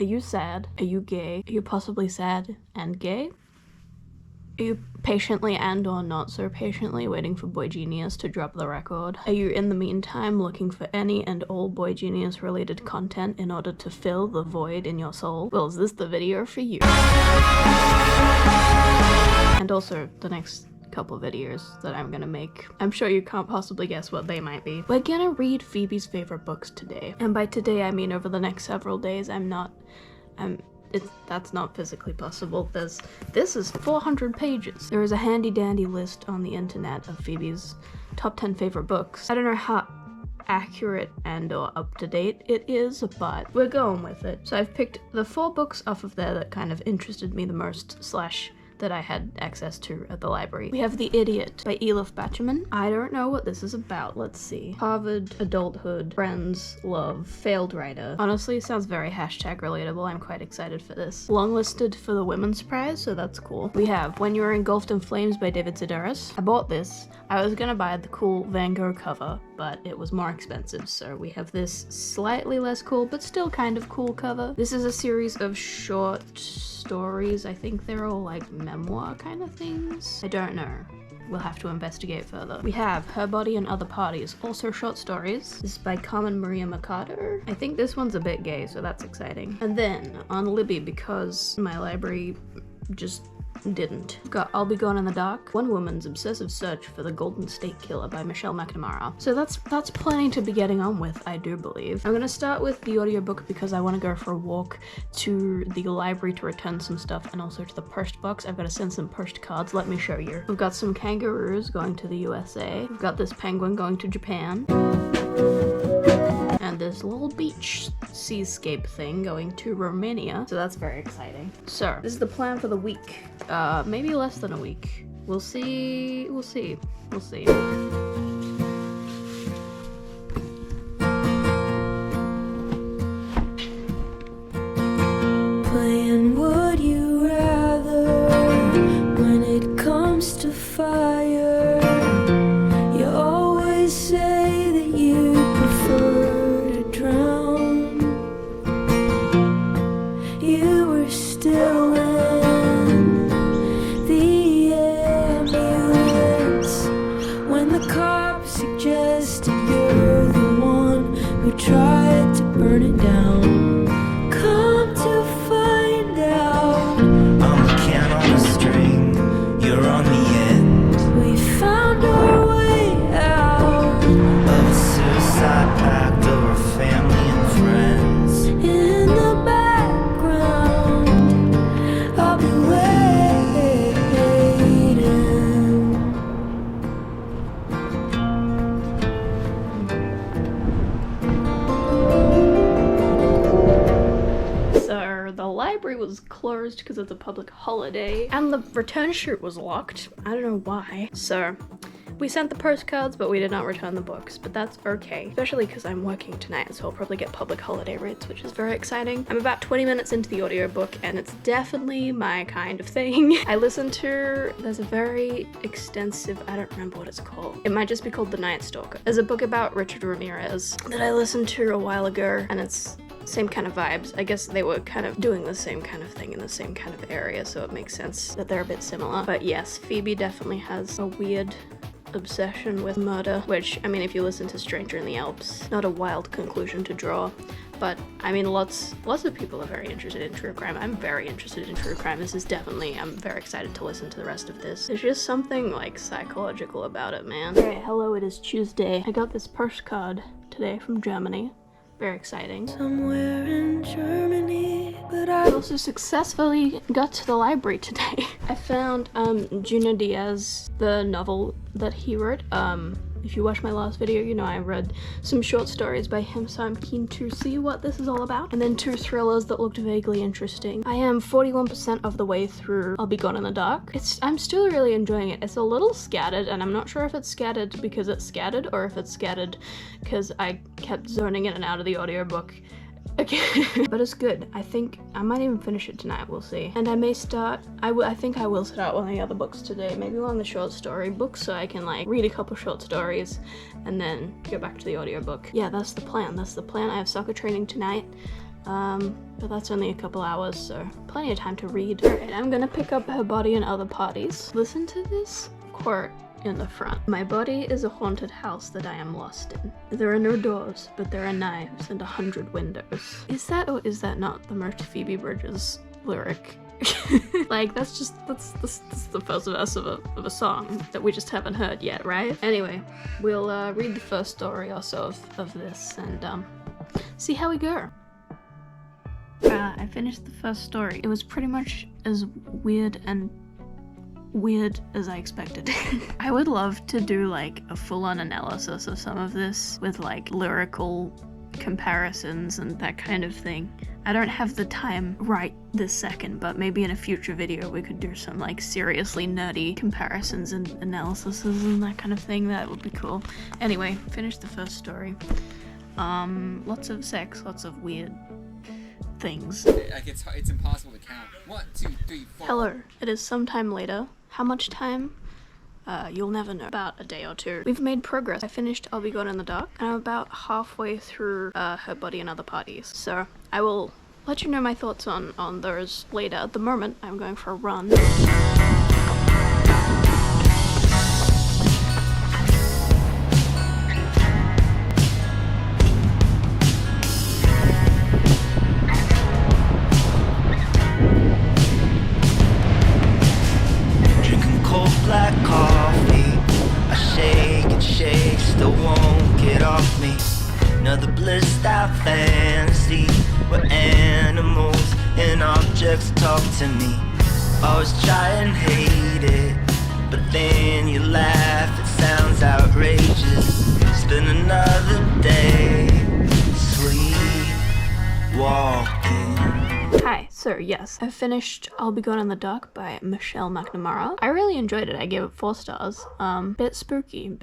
Are you sad? Are you gay? Are you possibly sad and gay? Are you patiently and or not so patiently waiting for Boy Genius to drop the record? Are you in the meantime looking for any and all Boy Genius related content in order to fill the void in your soul? Well, is this the video for you? And also the next couple videos that I'm gonna make. I'm sure you can't possibly guess what they might be. We're gonna read Phoebe's favorite books today. And by today I mean over the next several days. That's not physically possible. This is 400 pages. There is a handy dandy list on the internet of Phoebe's top 10 favorite books. I don't know how accurate and or up to date it is, but we're going with it. So I've picked the 4 books off of there that kind of interested me the most / that I had access to at the library. We have The Idiot by Elif Batuman. I don't know what this is about. Let's see. Harvard, adulthood, friends, love, failed writer. Honestly, sounds very #relatable. I'm quite excited for this. Longlisted for the Women's Prize, so that's cool. We have When You Were Engulfed in Flames by David Sedaris. I bought this. I was gonna buy the cool Van Gogh cover, but it was more expensive, so we have this slightly less cool, but still kind of cool cover. This is a series of short stories. I think they're all like memoir kind of things. I don't know. We'll have to investigate further. We have Her Body and Other Parties, also short stories. This is by Carmen Maria Mercado. I think this one's a bit gay, so that's exciting. And then on Libby, because my library just didn't. We've got I'll Be Gone in the Dark, One Woman's Obsessive Search for the Golden State Killer by Michelle McNamara. So that's plenty to be getting on with, I do believe. I'm gonna start with the audiobook because I want to go for a walk to the library to return some stuff and also to the post box. I've got to send some post cards. Let me show you. We've got some kangaroos going to the USA. We've got this penguin going to Japan. And this little beach seascape thing going to Romania. So that's very exciting. So this is the plan for the week. Maybe less than a week. We'll see. Playing Would You Rather when it comes to fire. You always say that you prefer to drown. You were still in the ambulance when the cops suggested you're the one who tried to burn it down. Come to find out, I'm the can on a string, you're on the end we found our way out of a suicide pact over family and friends. in the background. I'll be waiting. So the library was closed because it's a public holiday and the return chute was locked. I don't know why. So we sent the postcards, but we did not return the books, but that's okay. Especially because I'm working tonight, so I'll probably get public holiday rates, which is very exciting. I'm about 20 minutes into the audiobook and it's definitely my kind of thing. I listened to, there's a very extensive, I don't remember what it's called. It might just be called The Night Stalker. There's a book about Richard Ramirez that I listened to a while ago and it's same kind of vibes. I guess they were kind of doing the same kind of thing in the same kind of area, so it makes sense that they're a bit similar. But yes, Phoebe definitely has a weird obsession with murder, which, I mean, if you listen to Stranger in the Alps, not a wild conclusion to draw, but I mean, lots of people are very interested in true crime. I'm very interested in true crime. This is definitely, I'm very excited to listen to the rest of this. There's just something like psychological about it, man. Alright, hello, it is Tuesday. I got this postcard today from Germany. Very exciting. Somewhere in Germany, but I also successfully got to the library today. I found Junot Diaz, the novel that he wrote. If you watched my last video, you know I read some short stories by him, so I'm keen to see what this is all about. And then 2 thrillers that looked vaguely interesting. I am 41% of the way through I'll Be Gone in the Dark. I'm still really enjoying it. It's a little scattered, and I'm not sure if it's scattered because it's scattered or if it's scattered because I kept zoning in and out of the audiobook. Okay. But it's good. I think I might even finish it tonight, we'll see. And I may start, I think I will start one of the other books today, maybe one of the short story books, so I can like read a couple short stories and then go back to the audiobook. Yeah, that's the plan. I have soccer training tonight. but that's only a couple hours, so plenty of time to read. Alright, I'm gonna pick up Her Body and Other Parties. Listen to this quote in the front. My body is a haunted house that I am lost in. There are no doors, but there are knives and 100 windows. Is that or is that not the most Phoebe Bridgers lyric? Like, that's the first verse of a song that we just haven't heard yet, right? Anyway, we'll read the first story or so of this and see how we go. I finished the first story. It was pretty much as weird as I expected. I would love to do like a full-on analysis of some of this with like lyrical comparisons and that kind of thing. I don't have the time right this second, but maybe in a future video we could do some like seriously nerdy comparisons and analyses and that kind of thing. That would be cool. Anyway, finished the first story. Lots of sex, lots of weird things. Like it's impossible to count. 1, 2, 3, 4. Hello, it is sometime later. How much time? You'll never know. About a day or two. We've made progress. I finished I'll Be Gone in the Dark, and I'm about halfway through Her Body and Other Parties. So I will let you know my thoughts on those later. At the moment, I'm going for a run. Black coffee, I shake and shake, still won't get off me. Another blissed out fantasy where animals and objects talk to me. Always try and hate it, but then you laugh, it sounds outrageous. Spend another day sleepwalking. Hi, so yes, I finished I'll Be Gone in the Dark by Michelle McNamara. I really enjoyed it. I gave it 4 stars. Bit spooky.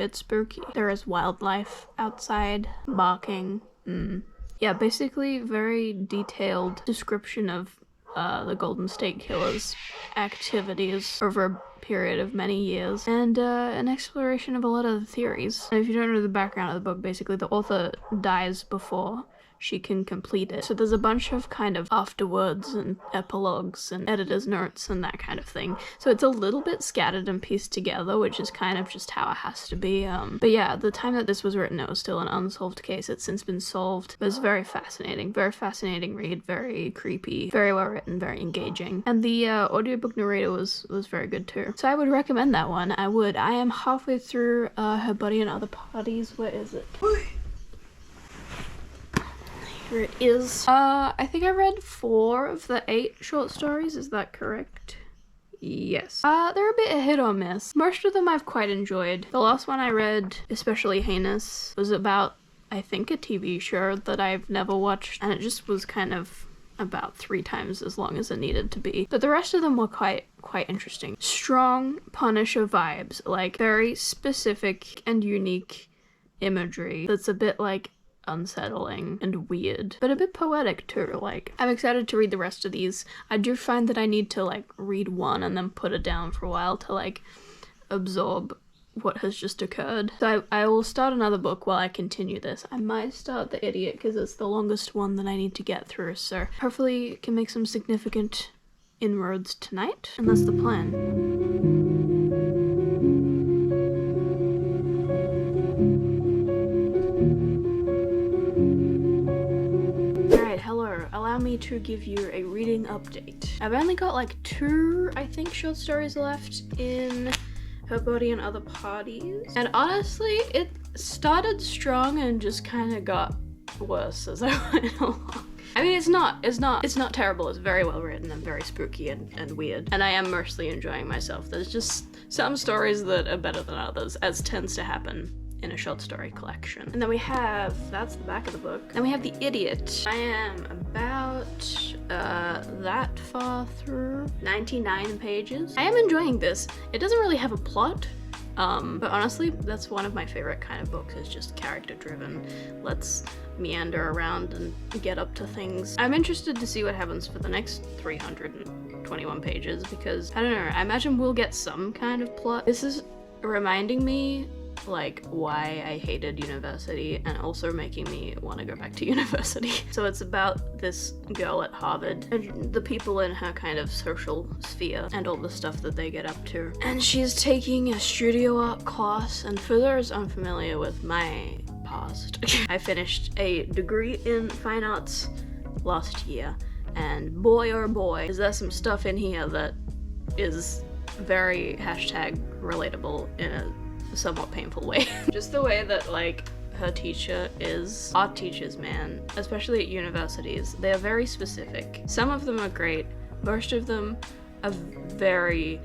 There is wildlife outside, barking. Yeah, basically very detailed description of the Golden State Killer's activities over a period of many years, and an exploration of a lot of the theories. And if you don't know the background of the book, basically the author dies before she can complete it. So there's a bunch of kind of afterwards and epilogues and editor's notes and that kind of thing. So it's a little bit scattered and pieced together, which is kind of just how it has to be. But yeah, at the time that this was written, it was still an unsolved case. It's since been solved. It was very fascinating read, very creepy, very well written, very engaging. And the audiobook narrator was very good too. So I would recommend that one. I am halfway through Her Body and Other Parties. Where is it? Here it is. I think I read 4 of the 8 short stories, is that correct? Yes. They're a bit hit or miss. Most of them I've quite enjoyed. The last one I read, Especially Heinous, was about, I think, a TV show that I've never watched, and it just was kind of about 3 times as long as it needed to be. But the rest of them were quite interesting. Strong Punisher vibes, like very specific and unique imagery that's a bit like unsettling and weird, but a bit poetic too. Like, I'm excited to read the rest of these. I do find that I need to like read one and then put it down for a while to like absorb what has just occurred. So I will start another book while I continue this. I might start The Idiot because it's the longest one that I need to get through, so hopefully can make some significant inroads tonight, and that's the plan. Allow me to give you a reading update. I've only got like 2, I think, short stories left in Her Body and Other Parties. And honestly, it started strong and just kind of got worse as I went along. I mean, it's not terrible. It's very well written and very spooky and weird. And I am mostly enjoying myself. There's just some stories that are better than others, as tends to happen in a short story collection. And then we have, that's the back of the book. Then we have The Idiot. I am about that far through, 99 pages. I am enjoying this. It doesn't really have a plot, but honestly, that's one of my favorite kind of books. It's just character driven. Let's meander around and get up to things. I'm interested to see what happens for the next 321 pages because, I don't know, I imagine we'll get some kind of plot. This is reminding me like why I hated university and also making me want to go back to university. So it's about this girl at Harvard and the people in her kind of social sphere and all the stuff that they get up to. And she's taking a studio art class, and for those unfamiliar with my past, I finished a degree in fine arts last year, and boy oh boy is there some stuff in here that is very hashtag relatable in a somewhat painful way. Just the way that like her teacher is, art teachers, man, especially at universities, they are very specific. Some of them are great, most of them are very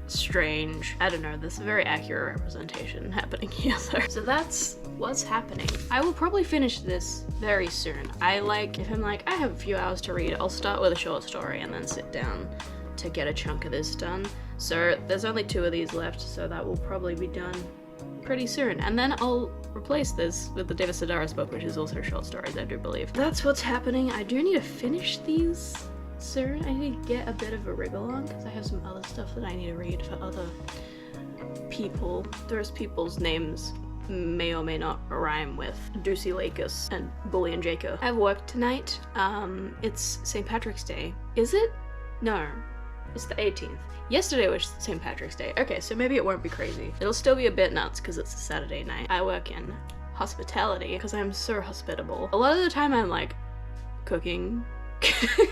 strange. I don't know, there's a very accurate representation happening here though. So that's what's happening. I will probably finish this very soon. If I'm like, I have a few hours to read, I'll start with a short story and then sit down to get a chunk of this done. So there's only 2 of these left, so that will probably be done pretty soon. And then I'll replace this with the David Sedaris book, which is also short stories, I do believe. That's what's happening. I do need to finish these soon. I need to get a bit of a wriggle on because I have some other stuff that I need to read for other people. Those people's names may or may not rhyme with Ducey Lakis and Bully and Jacob. I have work tonight. It's St. Patrick's Day. Is it? No. It's the 18th. Yesterday was St. Patrick's Day. Okay, so maybe it won't be crazy. It'll still be a bit nuts because it's a Saturday night. I work in hospitality because I'm so hospitable. A lot of the time I'm like cooking.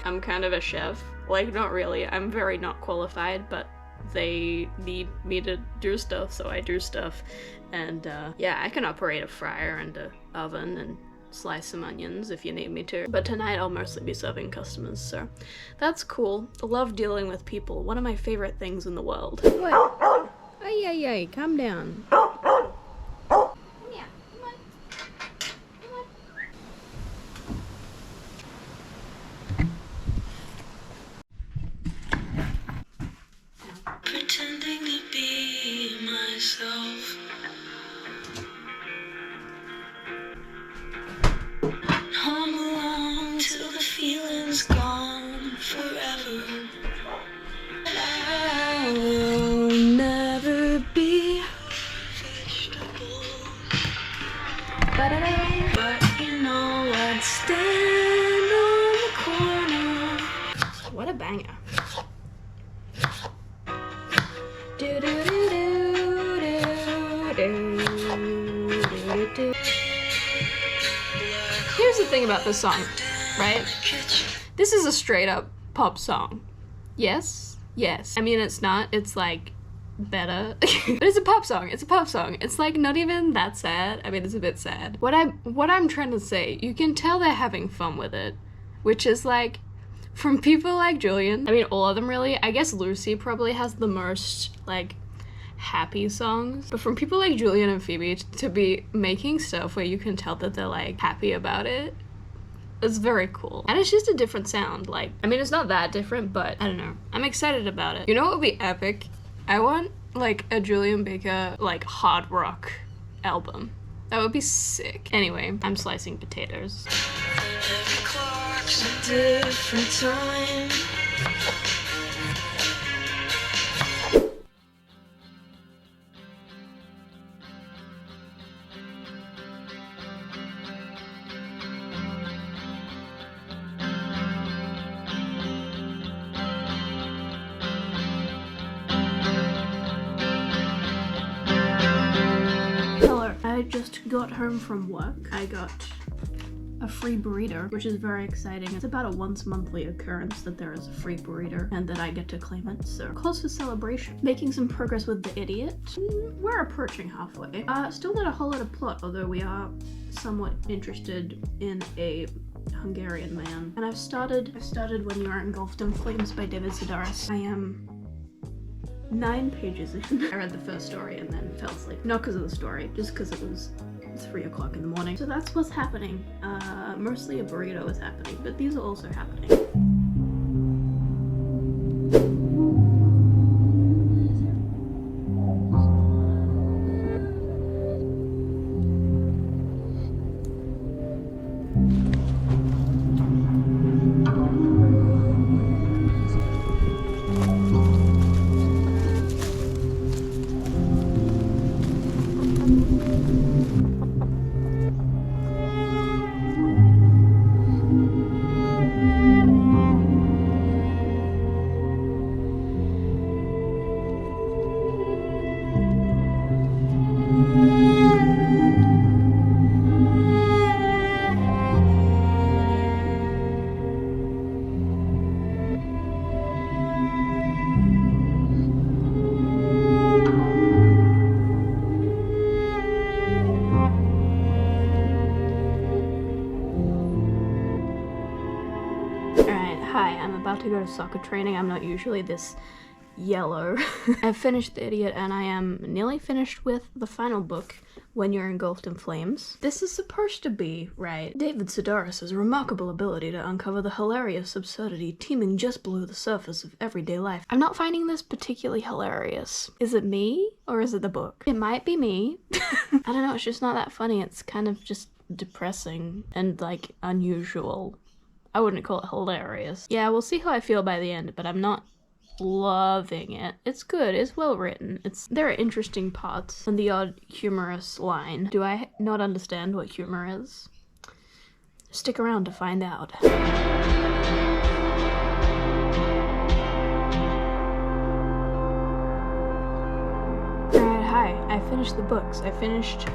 I'm kind of a chef. Like, not really. I'm very not qualified, but they need me to do stuff, so I do stuff. And yeah, I can operate a fryer and an oven and slice some onions if you need me to. But tonight I'll mostly be serving customers, so that's cool. I love dealing with people. One of my favorite things in the world. Wait. Ay, calm down. Pretending to be myself. Hung along till the feeling's gone forever. I will never be vegetable. But you know I'd stand on the corner. What a banger. Here's the thing about this song, right? This is a straight up pop song. Yes. I mean, it's not, it's like better. But it's a pop song. It's like not even that sad. I mean, it's a bit sad. What I'm trying to say, you can tell they're having fun with it, which is like, from people like Julian, I mean, all of them really. I guess Lucy probably has the most like happy songs, but from people like Julian and Phoebe to be making stuff where you can tell that they're like happy about it, it's very cool. And it's just a different sound. Like, I mean, it's not that different, but I don't know, I'm excited about it. You know what would be epic? I want like a Julian Baker like hard rock album. That would be sick. Anyway, I'm slicing potatoes. Every clock's a different time. I just got home from work. I got a free burrito, which is very exciting. It's about a once monthly occurrence that there is a free burrito and that I get to claim it, so close for celebration. Making some progress with The Idiot. We're approaching halfway. Still not a whole lot of plot, although we are somewhat interested in a Hungarian man. And I started When You Are Engulfed in Flames by David Sedaris. I am 9 pages in. I read the first story and then fell asleep. Not because of the story, just because it was 3 o'clock in the morning. So that's what's happening. Mostly a burrito is happening, but these are also happening. I'm about to go to soccer training. I'm not usually this yellow. I've finished The Idiot and I am nearly finished with the final book, When You're Engulfed in Flames. This is supposed to be, right, David Sedaris' remarkable ability to uncover the hilarious absurdity teeming just below the surface of everyday life. I'm not finding this particularly hilarious. Is it me or is it the book? It might be me. I don't know, it's just not that funny. It's kind of just depressing and like unusual. I wouldn't call it hilarious. Yeah, we'll see how I feel by the end, but I'm not loving it. It's good, it's well written. There are interesting parts and the odd humorous line. Do I not understand what humor is? Stick around to find out. Alright, hi. I finished the books. I finished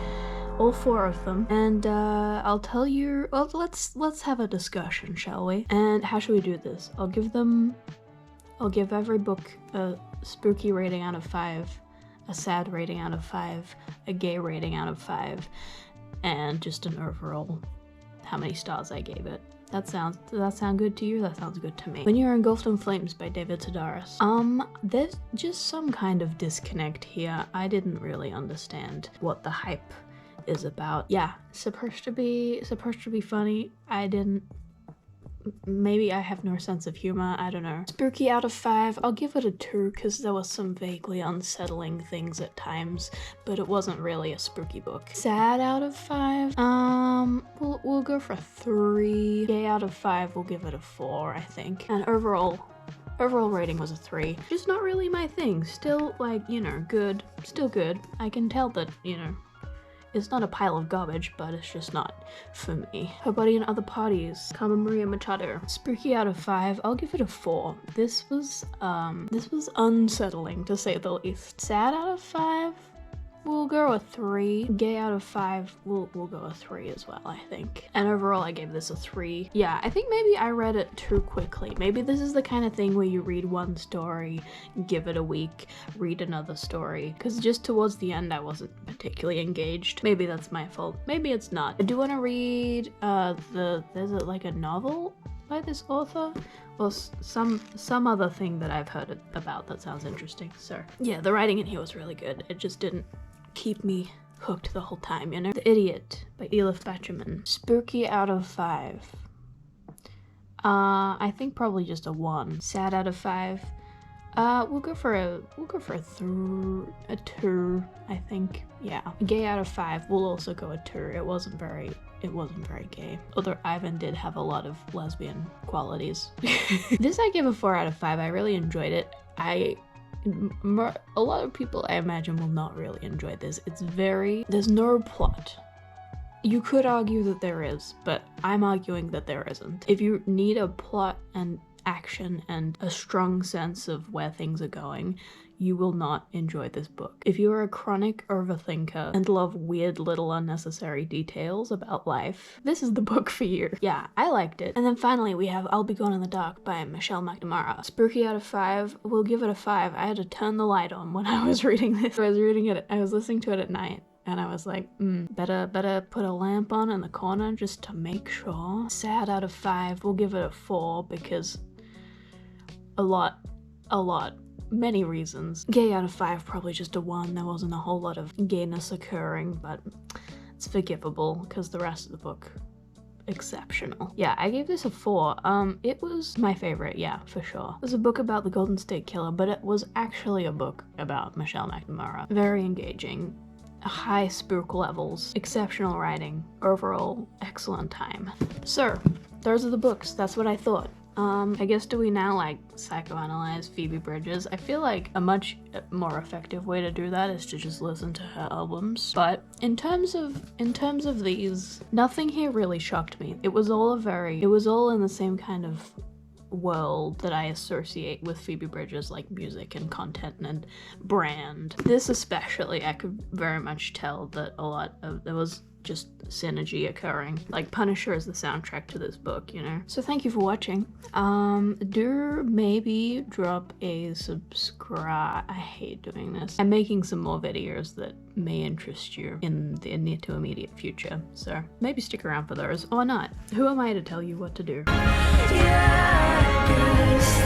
all 4 of them, and I'll tell you. Well, let's have a discussion, shall we? And how should we do this? I'll give every book a spooky rating out of 5, a sad rating out of 5, a gay rating out of 5, and just an overall how many stars I gave it. Does that sound good to you? That sounds good to me. When You're Engulfed in Flames by David Sedaris. There's just some kind of disconnect here. I didn't really understand what the hype is about. Yeah, supposed to be funny. I didn't. Maybe I have no sense of humor, I don't know. Spooky out of 5, I'll give it a 2 because there were some vaguely unsettling things at times, but it wasn't really a spooky book. Sad out of 5, we'll go for a 3. Gay out of 5, we'll give it a 4, I think. And overall rating was a 3. Just not really my thing. Still, like, you know, good. Still good. I can tell that, you know, it's not a pile of garbage, but it's just not for me. Her Body and Other Parties, Carmen Maria Machado. Spooky out of 5, I'll give it a 4. This was unsettling to say the least. Sad out of 5, we'll go a 3. Gay out of 5, we'll go a 3 as well, I think. And overall, I gave this a 3. Yeah, I think maybe I read it too quickly. Maybe this is the kind of thing where you read one story, give it a week, read another story. Because just towards the end, I wasn't particularly engaged. Maybe that's my fault. Maybe it's not. I do want to read there's like a novel by this author, or some other thing that I've heard about that sounds interesting. So yeah, the writing in here was really good. It just didn't keep me hooked the whole time, you know? The Idiot by Elif Batuman. Spooky out of 5. I think probably just a 1. Sad out of 5. We'll go for a 2, I think. Yeah. Gay out of 5, we'll also go a 2. It wasn't very gay. Although Ivan did have a lot of lesbian qualities. This I give a 4 out of 5. I really enjoyed it. A lot of people, I imagine, will not really enjoy this. There's no plot. You could argue that there is, but I'm arguing that there isn't. If you need a plot and action and a strong sense of where things are going, you will not enjoy this book. If you are a chronic overthinker and love weird little unnecessary details about life, this is the book for you. Yeah, I liked it. And then finally we have I'll Be Gone in the Dark by Michelle McNamara. Spooky out of 5, we'll give it a 5. I had to turn the light on when I was reading this. I was listening to it at night. And I was like, better put a lamp on in the corner just to make sure. Sad out of 5, we'll give it a 4 because a lot, many reasons. Gay out of 5, probably just a 1. There wasn't a whole lot of gayness occurring, but it's forgivable because the rest of the book, exceptional. Yeah, I gave this a 4. It was my favorite, yeah, for sure. It was a book about the Golden State Killer, but it was actually a book about Michelle McNamara. Very engaging. High spook levels, exceptional writing, overall excellent time. So, those are the books. That's what I thought. I guess do we now like psychoanalyze Phoebe Bridgers? I feel like a much more effective way to do that is to just listen to her albums. But in terms of these, nothing here really shocked me. It was all in the same kind of world that I associate with Phoebe Bridgers, like music and content and brand. This especially, I could very much tell that there was just synergy occurring. Like Punisher is the soundtrack to this book, you know? So thank you for watching. Do maybe drop a subscribe. I hate doing this. I'm making some more videos that may interest you in the near to immediate future, so maybe stick around for those, or not. Who am I to tell you what to do? Yeah, I guess